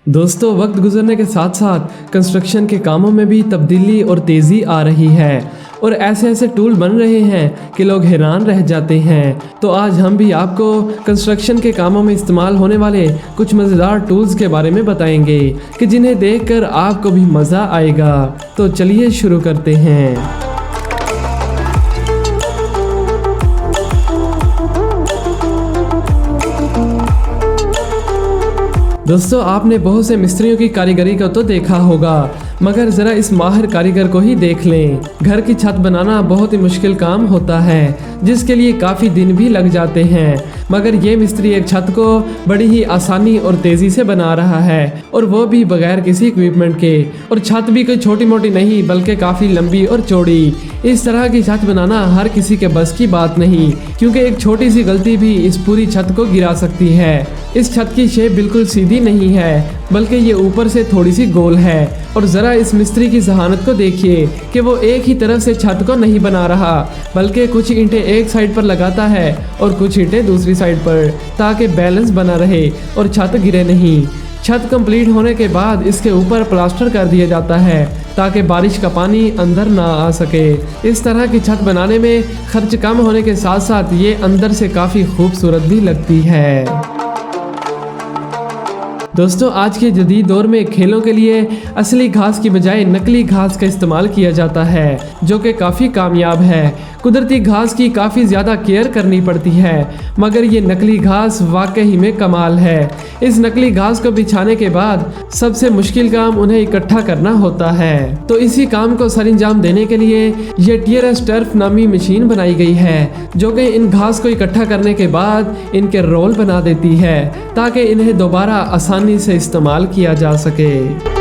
दोस्तों, वक्त गुजरने के साथ साथ कंस्ट्रक्शन के कामों में भी तब्दीली और तेज़ी आ रही है और ऐसे ऐसे टूल बन रहे हैं कि लोग हैरान रह जाते हैं। तो आज हम भी आपको कंस्ट्रक्शन के कामों में इस्तेमाल होने वाले कुछ मज़ेदार टूल्स के बारे में बताएंगे कि जिन्हें देखकर आपको भी मज़ा आएगा। तो चलिए शुरू करते हैं। दोस्तों, आपने बहुत से मिस्त्रियों की कारीगरी को तो देखा होगा, मगर ज़रा इस माहिर कारीगर को ही देख लें। घर की छत बनाना बहुत ही मुश्किल काम होता है, जिसके लिए काफ़ी दिन भी लग जाते हैं, मगर ये मिस्त्री एक छत को बड़ी ही आसानी और तेज़ी से बना रहा है, और वो भी बगैर किसी इक्विपमेंट के। और छत भी कोई छोटी मोटी नहीं, बल्कि काफ़ी लंबी और चौड़ी। इस तरह की छत बनाना हर किसी के बस की बात नहीं, क्योंकि एक छोटी सी गलती भी इस पूरी छत को गिरा सकती है। इस छत की शेप बिल्कुल सीधी नहीं है, बल्कि ये ऊपर से थोड़ी सी गोल है। और ज़रा इस मिस्त्री की जहानत को देखिए कि वो एक ही तरफ से छत को नहीं बना रहा, बल्कि कुछ ईंटें एक साइड पर लगाता है और कुछ ईंटें दूसरी साइड पर, ताकि बैलेंस बना रहे और छत गिरे नहीं। छत कंप्लीट होने के बाद इसके ऊपर प्लास्टर कर दिया जाता है, ताकि बारिश का पानी अंदर ना आ सके। इस तरह की छत बनाने में खर्च कम होने के साथ साथ ये अंदर से काफ़ी खूबसूरत भी लगती है। दोस्तों, आज के जदीद दौर में खेलों के लिए असली घास की बजाय नकली घास का इस्तेमाल किया जाता है, जो कि काफ़ी कामयाब है। कुदरती घास की काफ़ी ज़्यादा केयर करनी पड़ती है, मगर ये नकली घास वाकई में कमाल है। इस नकली घास को बिछाने के बाद सबसे मुश्किल काम उन्हें इकट्ठा करना होता है। तो इसी काम को सरंजाम देने के लिए ये TRS टर्फ नामी मशीन बनाई गई है, जो कि इन घास को इकट्ठा करने के बाद इनके रोल बना देती है, ताकि इन्हें दोबारा आसानी से इस्तेमाल किया जा सके।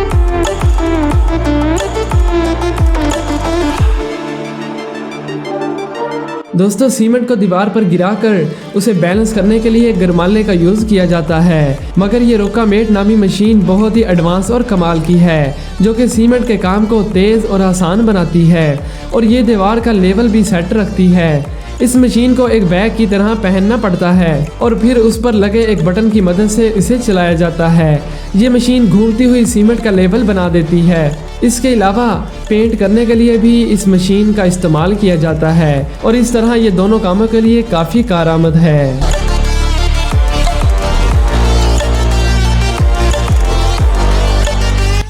दोस्तों, सीमेंट को दीवार पर गिराकर उसे बैलेंस करने के लिए गरमाले का यूज़ किया जाता है, मगर ये रोकामेट नामी मशीन बहुत ही एडवांस और कमाल की है, जो कि सीमेंट के काम को तेज़ और आसान बनाती है, और ये दीवार का लेवल भी सेट रखती है। इस मशीन को एक बैग की तरह पहनना पड़ता है और फिर उस पर लगे एक बटन की मदद से इसे चलाया जाता है। ये मशीन घूमती हुई सीमेंट का लेवल बना देती है। इसके अलावा पेंट करने के लिए भी इस मशीन का इस्तेमाल किया जाता है, और इस तरह ये दोनों कामों के लिए काफ़ी कारआमद है।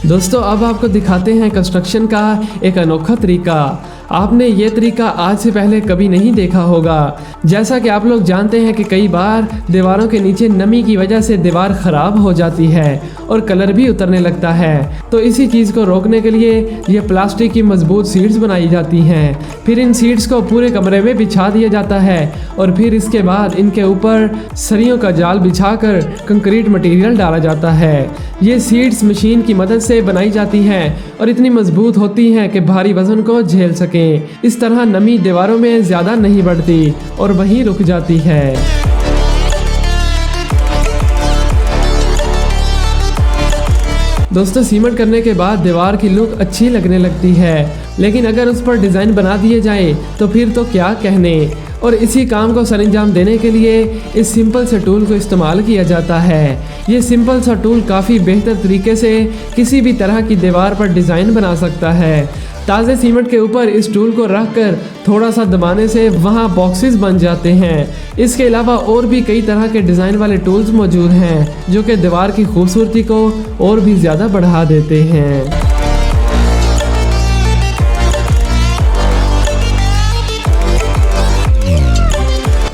दोस्तों, अब आपको दिखाते हैं कंस्ट्रक्शन का एक अनोखा तरीका। आपने ये तरीका आज से पहले कभी नहीं देखा होगा। जैसा कि आप लोग जानते हैं कि कई बार दीवारों के नीचे नमी की वजह से दीवार ख़राब हो जाती है और कलर भी उतरने लगता है। तो इसी चीज़ को रोकने के लिए ये प्लास्टिक की मजबूत शीट्स बनाई जाती हैं। फिर इन शीट्स को पूरे कमरे में बिछा दिया जाता है, और फिर इसके बाद इनके ऊपर सरियों का जाल बिछाकर कंक्रीट मटेरियल डाला जाता है। ये शीट्स मशीन की मदद से बनाई जाती हैं और इतनी मजबूत होती हैं कि भारी वजन को झेल सकें। इस तरह नमी दीवारों में ज़्यादा नहीं बढ़ती और वहीं रुक जाती है। दोस्तों, सीमेंट करने के बाद दीवार की लुक अच्छी लगने लगती है, लेकिन अगर उस पर डिज़ाइन बना दिए जाए तो फिर तो क्या कहने। और इसी काम को सरंजाम देने के लिए इस सिंपल से टूल को इस्तेमाल किया जाता है। ये सिंपल सा टूल काफ़ी बेहतर तरीके से किसी भी तरह की दीवार पर डिज़ाइन बना सकता है। ताज़े सीमेंट के ऊपर इस टूल को रखकर थोड़ा सा दबाने से वहाँ बॉक्सेस बन जाते हैं। इसके अलावा और भी कई तरह के डिज़ाइन वाले टूल्स मौजूद हैं, जो कि दीवार की खूबसूरती को और भी ज़्यादा बढ़ा देते हैं।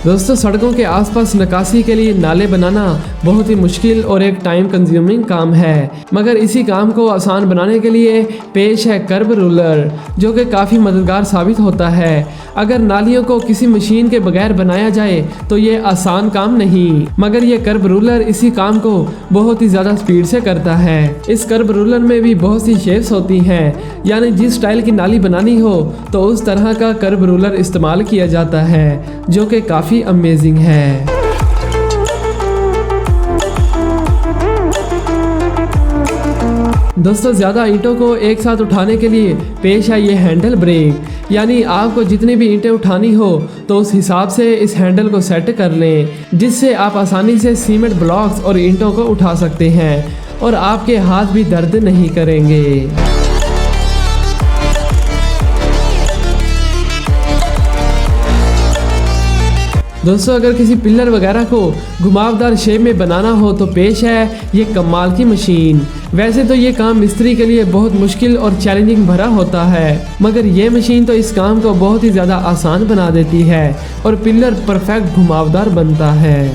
दोस्तों, सड़कों के आसपास नक्काशी के लिए नाले बनाना बहुत ही मुश्किल और एक टाइम कंज्यूमिंग काम है, मगर इसी काम को आसान बनाने के लिए पेश है कर्ब रूलर, जो कि काफ़ी मददगार साबित होता है। अगर नालियों को किसी मशीन के बगैर बनाया जाए तो ये आसान काम नहीं, मगर ये कर्ब रूलर इसी काम को बहुत ही ज़्यादा स्पीड से करता है। इस कर्ब रूलर में भी बहुत सी शेप्स होती हैं, यानी जिस स्टाइल की नाली बनानी हो तो उस तरह का कर्ब रूलर इस्तेमाल किया जाता है, जो कि काफ़ी अमेजिंग है। दोस्तों, ज़्यादा ईंटों को एक साथ उठाने के लिए पेश है ये हैंडल ब्रेक, यानी आपको जितनी भी ईंटें उठानी हो तो उस हिसाब से इस हैंडल को सेट कर लें, जिससे आप आसानी से सीमेंट ब्लॉक्स और ईंटों को उठा सकते हैं। और आपके हाथ भी दर्द नहीं करेंगे। दोस्तों अगर किसी पिलर वगैरह को घुमावदार शेप में बनाना हो तो पेश है ये कमाल की मशीन। वैसे तो ये काम मिस्त्री के लिए बहुत मुश्किल और चैलेंजिंग भरा होता है, मगर ये मशीन तो इस काम को बहुत ही ज़्यादा आसान बना देती है और पिलर परफेक्ट घुमावदार बनता है।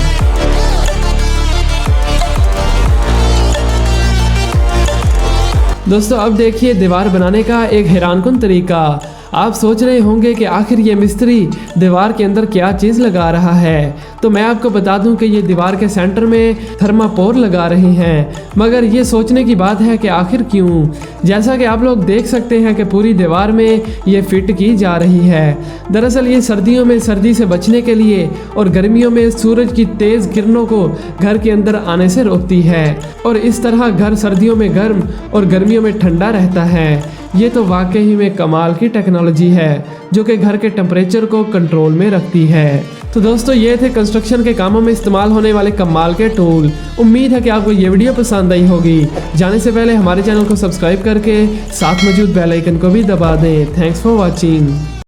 दोस्तों अब देखिए दीवार बनाने का एक हैरानकुन तरीका। आप सोच रहे होंगे कि आखिर ये मिस्त्री दीवार के अंदर क्या चीज़ लगा रहा है, तो मैं आपको बता दूं कि ये दीवार के सेंटर में थर्मापोर लगा रहे हैं। मगर ये सोचने की बात है कि आखिर क्यों। जैसा कि आप लोग देख सकते हैं कि पूरी दीवार में ये फिट की जा रही है। दरअसल ये सर्दियों में सर्दी से बचने के लिए और गर्मियों में सूरज की तेज़ किरणों को घर के अंदर आने से रोकती है और इस तरह घर सर्दियों में गर्म और गर्मियों में ठंडा रहता है। ये तो वाकई में कमाल की टेक्नोलॉजी है जो कि घर के टेम्परेचर को कंट्रोल में रखती है। तो दोस्तों ये थे कंस्ट्रक्शन के कामों में इस्तेमाल होने वाले कमाल के टूल। उम्मीद है कि आपको ये वीडियो पसंद आई होगी। जाने से पहले हमारे चैनल को सब्सक्राइब करके साथ मौजूद बेल आइकन को भी दबा दें। Thanks for watching.